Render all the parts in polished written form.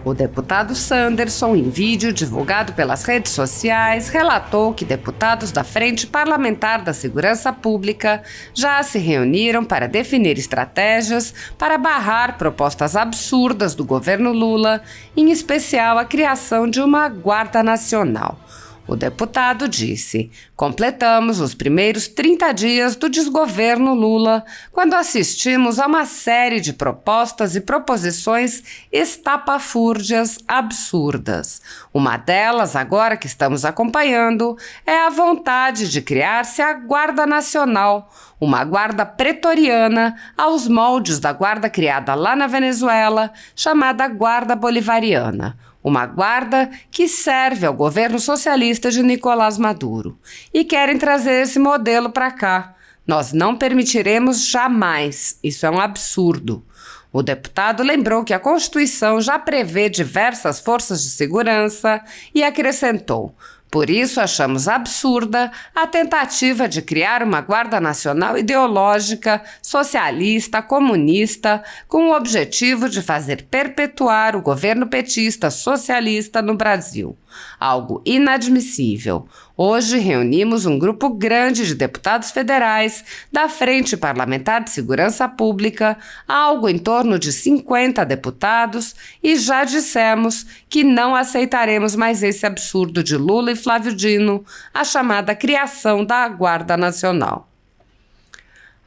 O deputado Sanderson, em vídeo divulgado pelas redes sociais, relatou que deputados da Frente Parlamentar da Segurança Pública já se reuniram para definir estratégias para barrar propostas absurdas do governo Lula, em especial a criação de uma Guarda Nacional. O deputado disse: completamos os primeiros 30 dias do desgoverno Lula, quando assistimos a uma série de propostas e proposições estapafúrdias absurdas. Uma delas, agora que estamos acompanhando, é a vontade de criar-se a Guarda Nacional, uma guarda pretoriana aos moldes da guarda criada lá na Venezuela, chamada Guarda Bolivariana. Uma guarda que serve ao governo socialista de Nicolás Maduro. E querem trazer esse modelo para cá. Nós não permitiremos jamais. Isso é um absurdo. O deputado lembrou que a Constituição já prevê diversas forças de segurança e acrescentou: por isso achamos absurda a tentativa de criar uma Guarda Nacional ideológica, socialista, comunista, com o objetivo de fazer perpetuar o governo petista socialista no Brasil. Algo inadmissível. Hoje reunimos um grupo grande de deputados federais da Frente Parlamentar de Segurança Pública, algo em torno de 50 deputados, e já dissemos que não aceitaremos mais esse absurdo de Lula e Flávio Dino, a chamada criação da Guarda Nacional.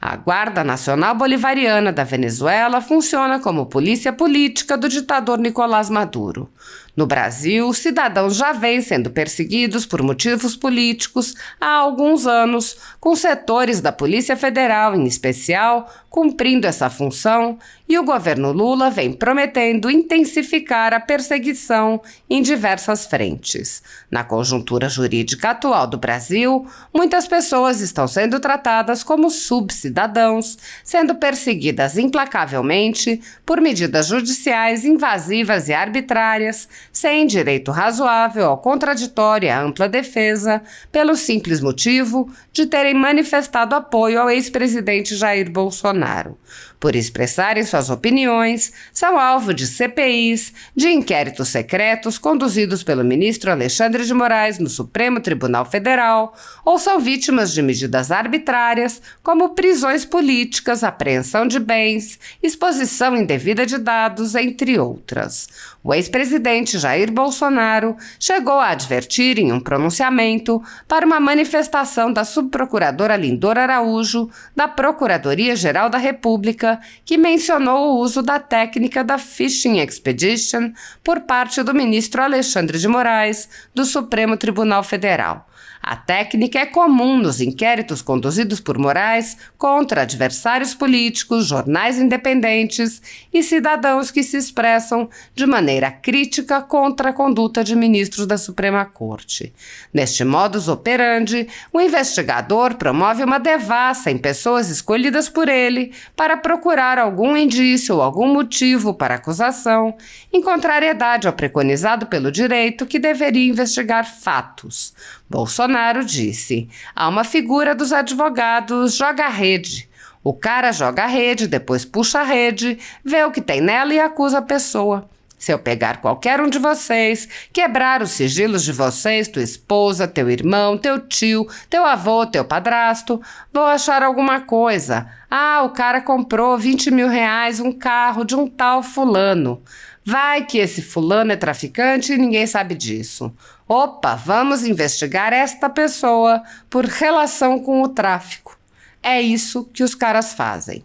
A Guarda Nacional Bolivariana da Venezuela funciona como polícia política do ditador Nicolás Maduro. No Brasil, cidadãos já vêm sendo perseguidos por motivos políticos há alguns anos, com setores da Polícia Federal, em especial, cumprindo essa função, e o governo Lula vem prometendo intensificar a perseguição em diversas frentes. Na conjuntura jurídica atual do Brasil, muitas pessoas estão sendo tratadas como subcidadãos, sendo perseguidas implacavelmente por medidas judiciais invasivas e arbitrárias, sem direito razoável ao contraditório e à ampla defesa, pelo simples motivo de terem manifestado apoio ao ex-presidente Jair Bolsonaro. Por expressarem suas opiniões, são alvo de CPIs, de inquéritos secretos conduzidos pelo ministro Alexandre de Moraes no Supremo Tribunal Federal, ou são vítimas de medidas arbitrárias, como prisões políticas, apreensão de bens, exposição indevida de dados, entre outras. O ex-presidente Jair Bolsonaro chegou a advertir em um pronunciamento para uma manifestação da subprocuradora Lindor Araújo, da Procuradoria-Geral da República, que mencionou o uso da técnica da Fishing Expedition por parte do ministro Alexandre de Moraes, do Supremo Tribunal Federal. A técnica é comum nos inquéritos conduzidos por Moraes contra adversários políticos, jornais independentes e cidadãos que se expressam de maneira crítica contra a conduta de ministros da Suprema Corte. Neste modus operandi, o investigador promove uma devassa em pessoas escolhidas por ele para procurar algum indício ou algum motivo para acusação, em contrariedade ao preconizado pelo direito que deveria investigar fatos. Bolsonaro disse: há uma figura dos advogados joga-rede. O cara joga a rede, depois puxa a rede, vê o que tem nela e acusa a pessoa. Se eu pegar qualquer um de vocês, quebrar os sigilos de vocês, tua esposa, teu irmão, teu tio, teu avô, teu padrasto, vou achar alguma coisa. Ah, o cara comprou 20 mil reais um carro de um tal fulano. Vai que esse fulano é traficante e ninguém sabe disso. Opa, vamos investigar esta pessoa por relação com o tráfico. É isso que os caras fazem.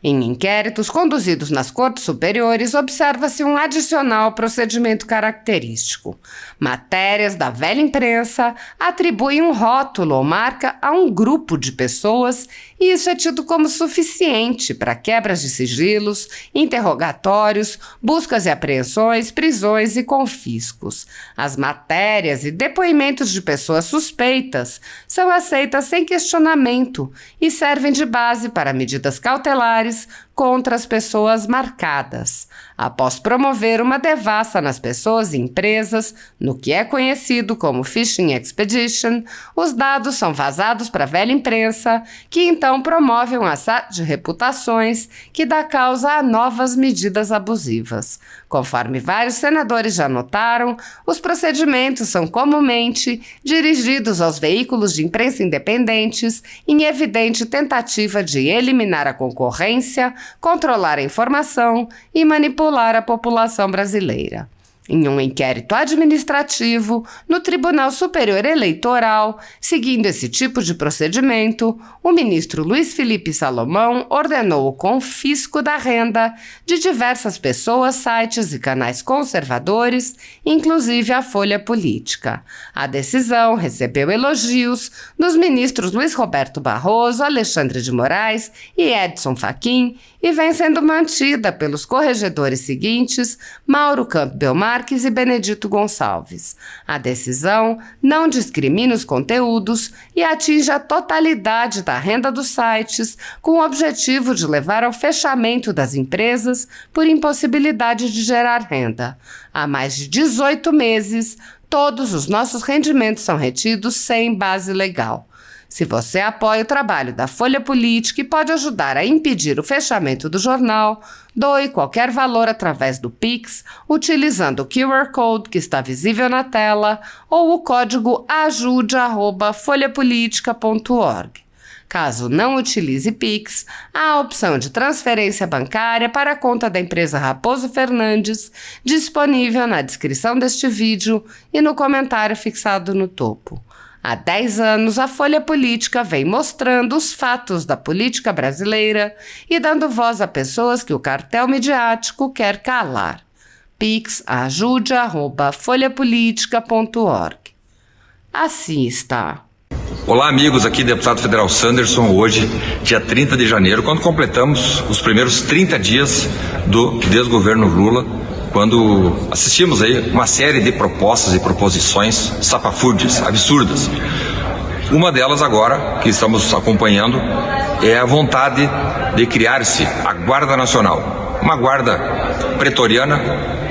Em inquéritos conduzidos nas cortes superiores, observa-se um adicional procedimento característico. Matérias da velha imprensa atribuem um rótulo ou marca a um grupo de pessoas e isso é tido como suficiente para quebras de sigilos, interrogatórios, buscas e apreensões, prisões e confiscos. As matérias e depoimentos de pessoas suspeitas são aceitas sem questionamento e servem de base para medidas cautelares contra as pessoas marcadas. Após promover uma devassa nas pessoas e empresas, no que é conhecido como Phishing Expedition, os dados são vazados para a velha imprensa, que então promove um assalto de reputações que dá causa a novas medidas abusivas. Conforme vários senadores já notaram, os procedimentos são comumente dirigidos aos veículos de imprensa independentes em evidente tentativa de eliminar a concorrência, controlar a informação e manipular a população brasileira. Em um inquérito administrativo no Tribunal Superior Eleitoral, seguindo esse tipo de procedimento, o ministro Luiz Felipe Salomão ordenou o confisco da renda de diversas pessoas, sites e canais conservadores, inclusive a Folha Política. A decisão recebeu elogios dos ministros Luiz Roberto Barroso, Alexandre de Moraes e Edson Fachin e vem sendo mantida pelos corregedores seguintes, Mauro Campbell Marques e Benedito Gonçalves. A decisão não discrimina os conteúdos e atinge a totalidade da renda dos sites, com o objetivo de levar ao fechamento das empresas por impossibilidade de gerar renda. Há mais de 18 meses, todos os nossos rendimentos são retidos sem base legal. Se você apoia o trabalho da Folha Política e pode ajudar a impedir o fechamento do jornal, doe qualquer valor através do Pix, utilizando o QR Code que está visível na tela ou o código ajude@folhapolitica.org. Caso não utilize Pix, há a opção de transferência bancária para a conta da empresa Raposo Fernandes, disponível na descrição deste vídeo e no comentário fixado no topo. Há 10 anos, a Folha Política vem mostrando os fatos da política brasileira e dando voz a pessoas que o cartel midiático quer calar. Pix ajude@folhapolitica.org. Assim está. Olá, amigos, aqui deputado federal Sanderson, hoje, dia 30 de janeiro, quando completamos os primeiros 30 dias do desgoverno Lula, quando assistimos aí uma série de propostas e proposições sapafúrdias, absurdas. Uma delas agora, que estamos acompanhando, é a vontade de criar-se a Guarda Nacional, uma guarda pretoriana,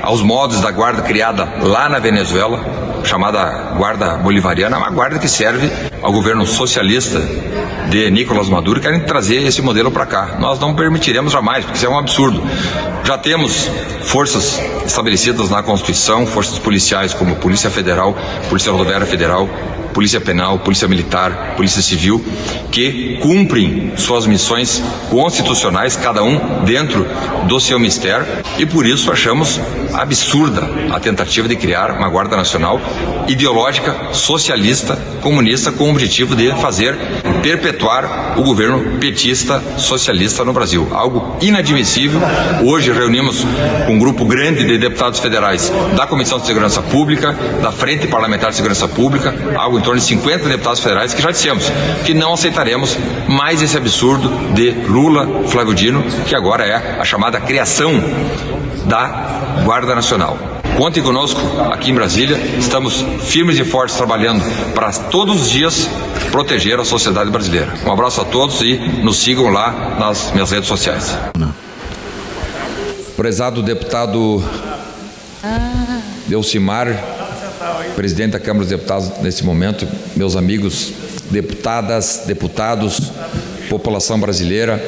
aos moldes da guarda criada lá na Venezuela, chamada Guarda Bolivariana, uma guarda que serve ao governo socialista de Nicolás Maduro, querem trazer esse modelo para cá. Nós não permitiremos jamais, porque isso é um absurdo. Já temos forças estabelecidas na Constituição, forças policiais como Polícia Federal, Polícia Rodoviária Federal, Polícia Penal, Polícia Militar, Polícia Civil, que cumprem suas missões constitucionais, cada um dentro do seu mistério, e por isso achamos absurda a tentativa de criar uma Guarda Nacional ideológica, socialista, comunista, com o objetivo de perpetuar o governo petista socialista no Brasil. Algo inadmissível. Hoje reunimos um grupo grande de deputados federais da Comissão de Segurança Pública, da Frente Parlamentar de Segurança Pública, algo em torno de 50 deputados federais que já dissemos que não aceitaremos mais esse absurdo de Lula, Flávio Dino, que agora é a chamada criação da Guarda Nacional. Contem conosco aqui em Brasília, estamos firmes e fortes trabalhando para todos os dias proteger a sociedade brasileira. Um abraço a todos e nos sigam lá nas minhas redes sociais. Prezado deputado Delcimar, presidente da Câmara dos Deputados nesse momento, meus amigos deputadas, deputados, população brasileira,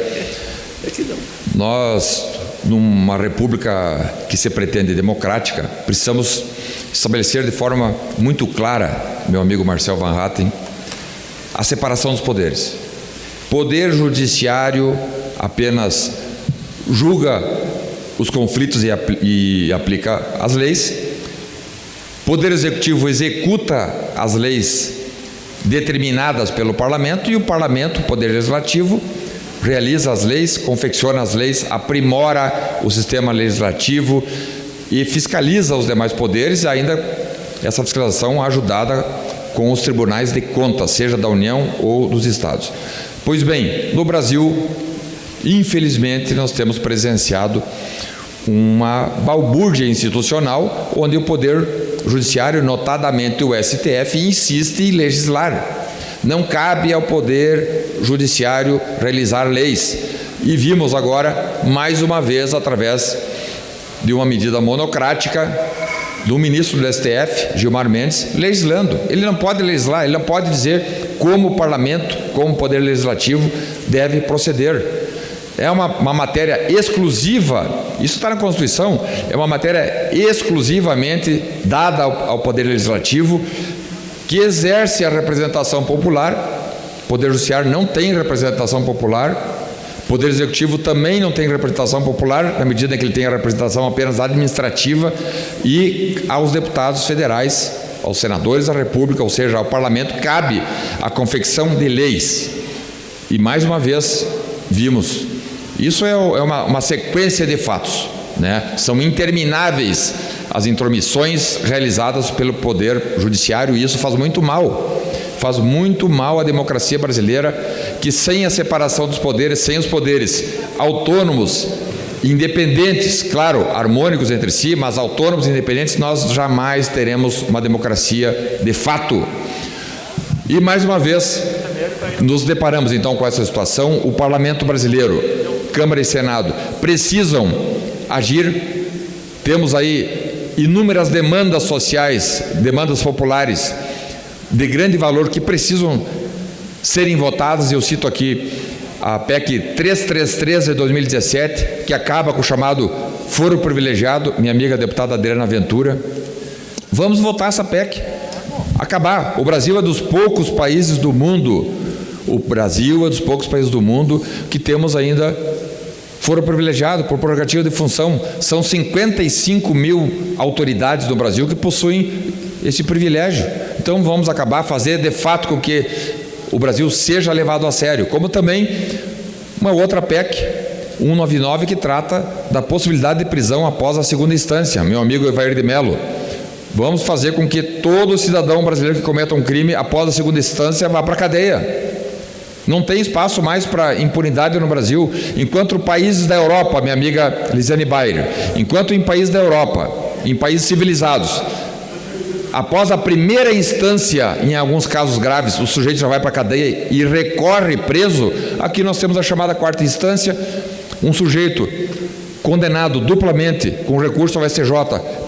nós, numa república que se pretende democrática, precisamos estabelecer de forma muito clara, meu amigo Marcel Van Hatten, a separação dos poderes. Poder judiciário apenas julga os conflitos e aplica as leis. Poder executivo executa as leis determinadas pelo parlamento, e o parlamento, o poder legislativo, realiza as leis, confecciona as leis, aprimora o sistema legislativo e fiscaliza os demais poderes, e ainda essa fiscalização ajudada com os tribunais de contas, seja da União ou dos estados. Pois bem, no Brasil, infelizmente, nós temos presenciado uma balbúrdia institucional, onde o Poder Judiciário, notadamente o STF, insiste em legislar. Não cabe ao Poder Judiciário realizar leis. E vimos agora, mais uma vez, através de uma medida monocrática do ministro do STF, Gilmar Mendes, legislando. Ele não pode legislar, ele não pode dizer como o parlamento, como o poder legislativo deve proceder. É uma matéria exclusiva, isso está na Constituição, é uma matéria exclusivamente dada ao poder legislativo, que exerce a representação popular. O Poder Judiciário não tem representação popular, o Poder Executivo também não tem representação popular, na medida em que ele tem a representação apenas administrativa, e aos deputados federais, aos senadores da República, ou seja, ao Parlamento, cabe a confecção de leis. E mais uma vez vimos, isso é uma sequência de fatos, né? São intermináveis as intromissões realizadas pelo Poder Judiciário, e isso faz muito mal à democracia brasileira, que sem a separação dos poderes, sem os poderes autônomos, independentes, claro, harmônicos entre si, mas autônomos e independentes, nós jamais teremos uma democracia de fato. E mais uma vez nos deparamos então com essa situação. O Parlamento brasileiro, Câmara e Senado, precisam agir. Temos aí inúmeras demandas sociais, demandas populares de grande valor que precisam serem votadas. Eu cito aqui a PEC 333 de 2017, que acaba com o chamado foro privilegiado, minha amiga deputada Adriana Ventura. Vamos votar essa PEC, acabar. O Brasil é dos poucos países do mundo, que temos ainda foro privilegiado por prerrogativa de função. São 55 mil autoridades do Brasil que possuem esse privilégio. Então vamos acabar, fazer de fato com que o Brasil seja levado a sério. Como também uma outra PEC, 199, que trata da possibilidade de prisão após a segunda instância. Meu amigo Evair de Mello, vamos fazer com que todo cidadão brasileiro que cometa um crime após a segunda instância vá para a cadeia. Não tem espaço mais para impunidade no Brasil. Enquanto países da Europa, minha amiga Lisiane Bayer, enquanto em países da Europa, em países civilizados, após a primeira instância, em alguns casos graves, o sujeito já vai para a cadeia e recorre preso, aqui nós temos a chamada quarta instância, um sujeito condenado duplamente com recurso ao STJ,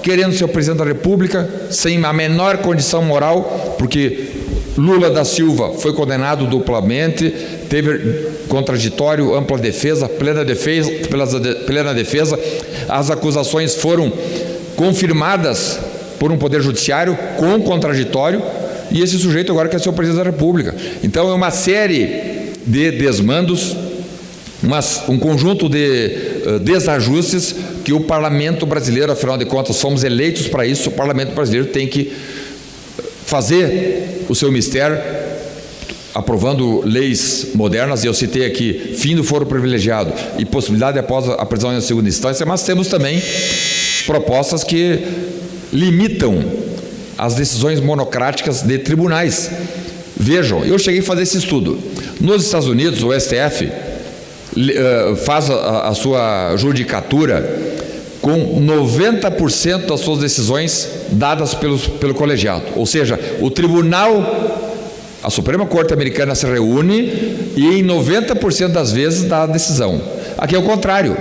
querendo ser o presidente da República, sem a menor condição moral, porque Lula da Silva foi condenado duplamente, teve contraditório, ampla defesa, plena defesa, as acusações foram confirmadas por um poder judiciário com contraditório, e esse sujeito agora quer ser o presidente da República. Então é uma série de desmandos, um conjunto de desajustes que o Parlamento brasileiro, afinal de contas, somos eleitos para isso. O Parlamento brasileiro tem que fazer o seu mistério, aprovando leis modernas. Eu citei aqui fim do foro privilegiado e possibilidade após a prisão em segunda instância, mas temos também propostas que limitam as decisões monocráticas de tribunais. Vejam, eu cheguei a fazer esse estudo. Nos Estados Unidos, o STF faz a sua judicatura com 90% das suas decisões dadas pelo colegiado. Ou seja, o tribunal, a Suprema Corte Americana se reúne e em 90% das vezes dá a decisão. Aqui é o contrário.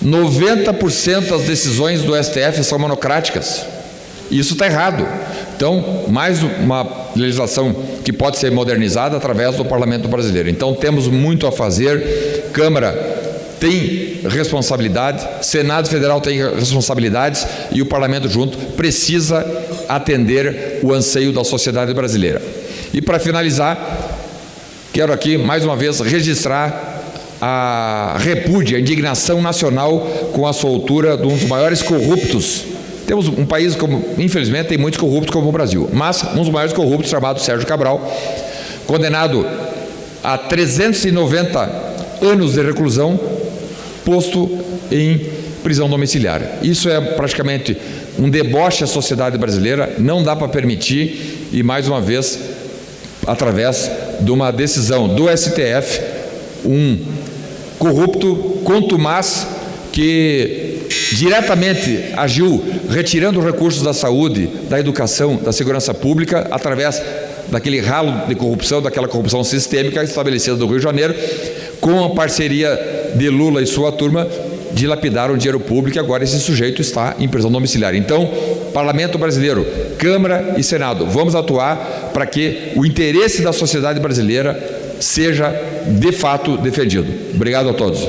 90% das decisões do STF são monocráticas. Isso está errado. Então, mais uma legislação que pode ser modernizada através do Parlamento brasileiro. Então, temos muito a fazer. Câmara tem responsabilidade, Senado Federal tem responsabilidades, e o Parlamento junto precisa atender o anseio da sociedade brasileira. E para finalizar, quero aqui mais uma vez registrar a repúdio, a indignação nacional com a soltura de um dos maiores corruptos. Temos um país, infelizmente, tem muitos corruptos como o Brasil, mas um dos maiores corruptos, chamado Sérgio Cabral, condenado a 390 anos de reclusão, posto em prisão domiciliar. Isso é praticamente um deboche à sociedade brasileira, não dá para permitir, e mais uma vez, através de uma decisão do STF, um corrupto contumaz que diretamente agiu retirando recursos da saúde, da educação, da segurança pública, através daquele ralo de corrupção, daquela corrupção sistêmica estabelecida no Rio de Janeiro, com a parceria de Lula e sua turma, dilapidaram o dinheiro público e agora esse sujeito está em prisão domiciliar. Então, Parlamento brasileiro, Câmara e Senado, vamos atuar para que o interesse da sociedade brasileira seja, de fato, defendido. Obrigado a todos.